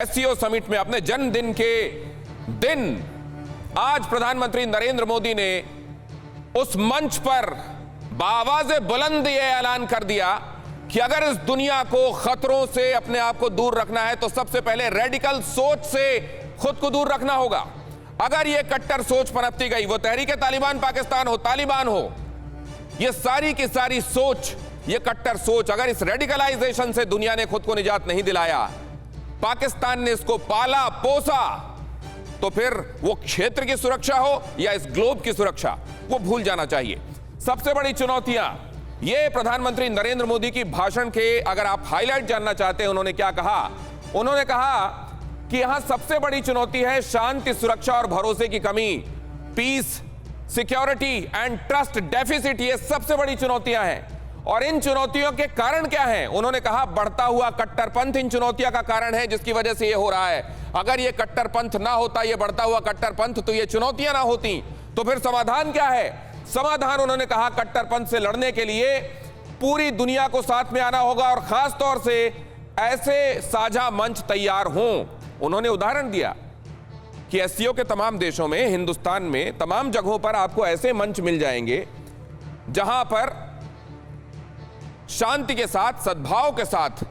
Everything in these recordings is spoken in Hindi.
एससीओ समिट में अपने जन्मदिन के दिन आज प्रधानमंत्री नरेंद्र मोदी ने उस मंच पर बाआवाज़े बुलंद ये ऐलान कर दिया कि अगर इस दुनिया को खतरों से अपने आप को दूर रखना है तो सबसे पहले रेडिकल सोच से खुद को दूर रखना होगा। अगर ये कट्टर सोच पनपती गई, वो तहरीक तालिबान पाकिस्तान हो, तालिबान हो, ये सारी की सारी सोच, ये कट्टर सोच, अगर इस रेडिकलाइजेशन से दुनिया ने खुद को निजात नहीं दिलाया, पाकिस्तान ने इसको पाला पोसा, तो फिर वो क्षेत्र की सुरक्षा हो या इस ग्लोब की सुरक्षा, वो भूल जाना चाहिए। सबसे बड़ी चुनौतियां, ये प्रधानमंत्री नरेंद्र मोदी की भाषण के अगर आप हाईलाइट जानना चाहते हैं, उन्होंने क्या कहा? उन्होंने कहा कि यहां सबसे बड़ी चुनौती है शांति, सुरक्षा और भरोसे की कमी। Peace, security and trust deficit, ये सबसे बड़ी चुनौतियां हैं। और इन चुनौतियों के कारण क्या हैं? उन्होंने कहा बढ़ता हुआ कट्टरपंथ इन चुनौतियों का कारण है जिसकी वजह से ये हो रहा है। अगर ये कट्टरपंथ ना होता, ये बढ़ता हुआ कट्टरपंथ, तो ये चुनौतियां ना होती। तो फिर समाधान क्या है? समाधान, उन्होंने कहा, कट्टरपंथ से लड़ने के लिए पूरी दुनिया को साथ में आना होगा और खास तौर से ऐसे साझा मंच तैयार हों। उन्होंने उदाहरण दिया कि एससीओ के तमाम देशों में, हिंदुस्तान में तमाम जगहों पर आपको ऐसे मंच मिल जाएंगे जहां पर शांति के साथ, सद्भाव के साथ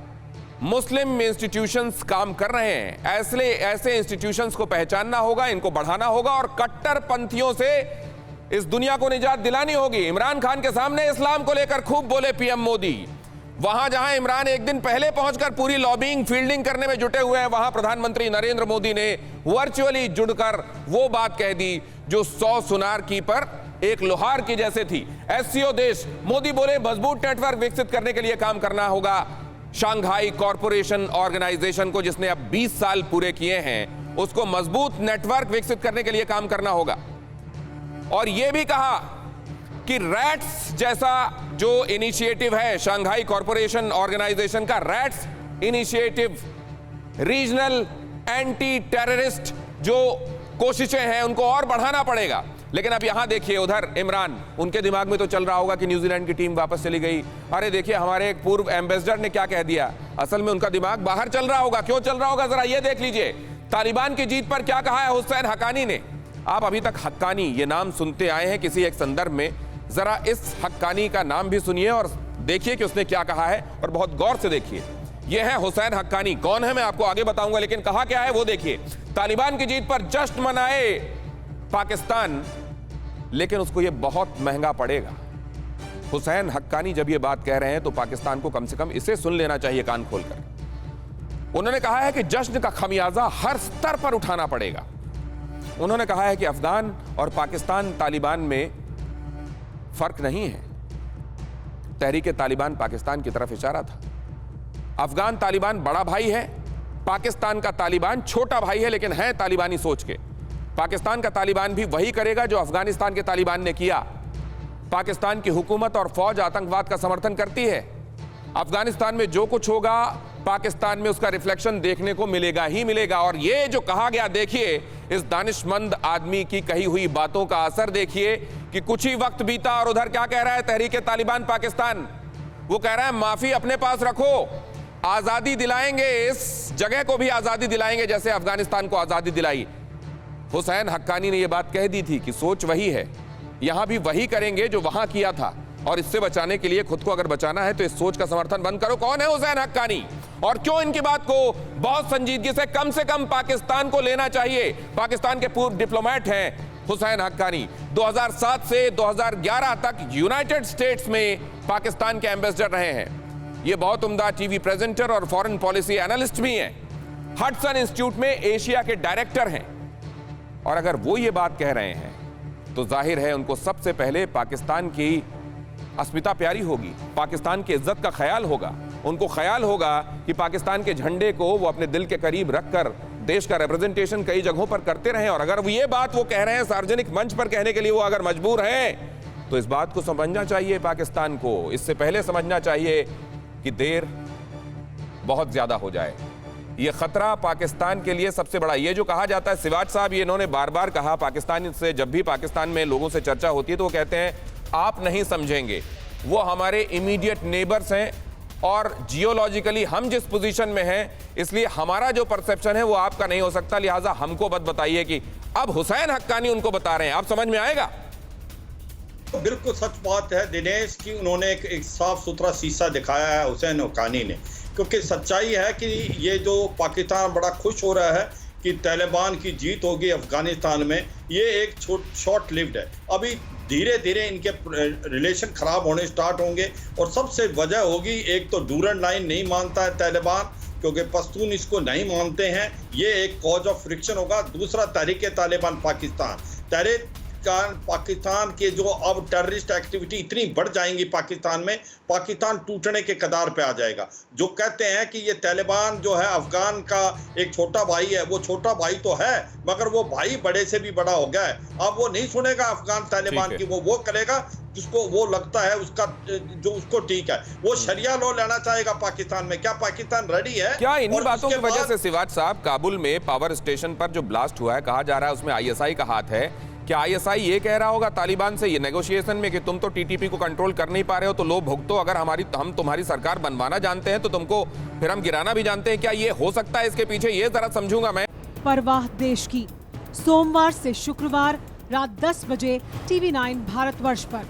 मुस्लिम इंस्टीट्यूशंस काम कर रहे हैं। ऐसे इंस्टीट्यूशंस को पहचानना होगा, इनको बढ़ाना होगा और कट्टरपंथियों से इस दुनिया को निजात दिलानी होगी। इमरान खान के सामने इस्लाम को लेकर खूब बोले पीएम मोदी। वहां जहां इमरान एक दिन पहले पहुंचकर पूरी लॉबिंग, फील्डिंग करने में जुटे हुए हैं, वहां प्रधानमंत्री नरेंद्र मोदी ने वर्चुअली जुड़कर वो बात कह दी जो 100 सुनार की पर एक लोहार की जैसे थी। एससीओ देश, मोदी बोले, मजबूत नेटवर्क विकसित करने के लिए काम करना होगा। शंघाई कॉरपोरेशन ऑर्गेनाइजेशन को, जिसने अब 20 साल पूरे किए हैं, उसको मजबूत नेटवर्क विकसित करने के लिए काम करना होगा। और यह भी कहा कि रैट्स जैसा जो इनिशिएटिव है शंघाई कॉरपोरेशन ऑर्गेनाइजेशन का, rats initiative, regional anti terrorist जो कोशिशें हैं, उनको और बढ़ाना पड़ेगा। लेकिन अब यहां देखिए, उधर इमरान, उनके दिमाग में तो चल रहा होगा कि न्यूजीलैंड की टीम वापस चली गई। अरे देखिए, हमारे एक पूर्व एम्बेसडर ने क्या कह दिया। असल में उनका दिमाग बाहर चल रहा होगा। क्यों चल रहा होगा, जरा ये देख लीजिए। तालिबान की जीत पर क्या कहा है हुसैन हक्कानी ने। आप अभी तक हक्कानी ये नाम सुनते आए हैं किसी एक संदर्भ में, जरा इस हक्कानी का नाम भी सुनिए और देखिए कि उसने क्या कहा है, और बहुत गौर से देखिए। यह है हुसैन हक्कानी। कौन है मैं आपको आगे बताऊंगा, लेकिन कहा क्या है वो देखिए। तालिबान की जीत पर जश्न मनाए पाकिस्तान, लेकिन उसको यह बहुत महंगा पड़ेगा। हुसैन हक्कानी जब यह बात कह रहे हैं तो पाकिस्तान को कम से कम इसे सुन लेना चाहिए कान खोलकर। उन्होंने कहा है कि जश्न का खमियाजा हर स्तर पर उठाना पड़ेगा। उन्होंने कहा है कि अफगान और पाकिस्तान तालिबान में फर्क नहीं है। तहरीक तालिबान पाकिस्तान की तरफ इशारा था। अफगान तालिबान बड़ा भाई है, पाकिस्तान का तालिबान छोटा भाई है, लेकिन है तालिबानी सोच के। पाकिस्तान का तालिबान भी वही करेगा जो अफगानिस्तान के तालिबान ने किया। पाकिस्तान की हुकूमत और फौज आतंकवाद का समर्थन करती है। अफगानिस्तान में जो कुछ होगा, पाकिस्तान में उसका रिफ्लेक्शन देखने को मिलेगा ही मिलेगा। और ये जो कहा गया, देखिए इस दानिशमंद आदमी की कही हुई बातों का असर देखिए कि कुछ ही वक्त बीता और उधर क्या कह रहा है तहरीक तालिबान पाकिस्तान। वो कह रहा है माफी अपने पास रखो, आजादी दिलाएंगे, इस जगह को भी आजादी दिलाएंगे जैसे अफगानिस्तान को आजादी दिलाई। हुसैन हक्कानी ने यह बात कह दी थी कि सोच वही है, यहां भी वही करेंगे जो वहां किया था। और इससे बचाने के लिए, खुद को अगर बचाना है तो इस सोच का समर्थन बंद करो। कौन है हुसैन हक्कानी और क्यों इनकी बात को बहुत संजीदगी से कम पाकिस्तान को लेना चाहिए? पाकिस्तान के पूर्व डिप्लोमेट हैं हुसैन हक्कानी। 2007 से 2011 तक यूनाइटेड स्टेट्स में पाकिस्तान के एम्बेसडर रहे हैं। ये बहुत उम्दा टीवी प्रेजेंटर और फॉरेन पॉलिसी एनालिस्ट भी हैं। हडसन इंस्टीट्यूट में एशिया के डायरेक्टर हैं। और अगर वो ये बात कह रहे हैं तो जाहिर है उनको सबसे पहले पाकिस्तान की अस्मिता प्यारी होगी, पाकिस्तान की इज्जत का ख्याल होगा। उनको ख्याल होगा कि पाकिस्तान के झंडे को वो अपने दिल के करीब रखकर देश का रिप्रेजेंटेशन कई जगहों पर करते रहे। और अगर वो ये बात वो कह रहे हैं सार्वजनिक मंच पर कहने के लिए, वो अगर मजबूर हैं तो इस बात को समझना चाहिए पाकिस्तान को। इससे पहले समझना चाहिए कि देर बहुत ज्यादा हो जाए। ये खतरा पाकिस्तान के लिए सबसे बड़ा, ये जो कहा जाता है, सिवाज साहब ये इन्होंने बार बार कहा पाकिस्तान से, जब भी पाकिस्तान में लोगों से चर्चा होती है तो वो कहते हैं आप नहीं समझेंगे, वो हमारे इमीडिएट नेबर्स हैं और जियोलॉजिकली हम जिस पोजीशन में हैं, इसलिए हमारा जो परसेप्शन है वो आपका नहीं हो सकता, लिहाजा हमको मत बताइए कि अब हुसैन हक्कानी उनको बता रहे हैं। आप समझ में आएगा? बिल्कुल सच बात है दिनेश की, उन्होंने एक साफ सुथरा शीशा दिखाया है हुसैन हक्कानी ने, क्योंकि सच्चाई है कि ये जो पाकिस्तान बड़ा खुश हो रहा है कि तालिबान की जीत होगी अफगानिस्तान में, ये एक शॉर्ट लिव्ड है। अभी धीरे धीरे इनके रिलेशन खराब होने स्टार्ट होंगे और सबसे वजह होगी, एक तो डूरन लाइन नहीं मानता है तालिबान, क्योंकि पश्तून इसको नहीं मानते हैं, ये एक कॉज ऑफ फ्रिक्शन होगा। दूसरा तहरीक तालिबान पाकिस्तान के जो अब टेररिस्ट एक्टिविटी इतनी बढ़ जाएंगी पाकिस्तान में, पाकिस्तान टूटने के कगार पे आ जाएगा। जो कहते हैं कि ये तालिबान जो है अफगान का एक छोटा भाई है, वो छोटा भाई तो है मगर वो भाई बड़े से भी बड़ा हो गया है। अब वो नहीं सुनेगा अफगान तालिबान की, वो करेगा जिसको वो लगता है उसका, जो उसको ठीक है। वो शरिया लॉ लेना चाहेगा पाकिस्तान में। क्या पाकिस्तान रेडी है? क्या इन्हीं बातों की वजह से सिवाज साहब काबुल में पावर स्टेशन पर जो ब्लास्ट हुआ है, कहा जा रहा है उसमें आईएसआई का हाथ है? क्या आईएसआई ये कह रहा होगा तालिबान से ये नेगोशिएशन में कि तुम तो टीटीपी को कंट्रोल कर नहीं पा रहे हो, तो लो भुगतो, अगर हम तुम्हारी सरकार बनवाना जानते हैं तो तुमको फिर हम गिराना भी जानते हैं? क्या ये हो सकता है इसके पीछे? ये जरा समझूंगा मैं। परवाह देश की, सोमवार से शुक्रवार रात 10 बजे TV9 भारतवर्ष पर।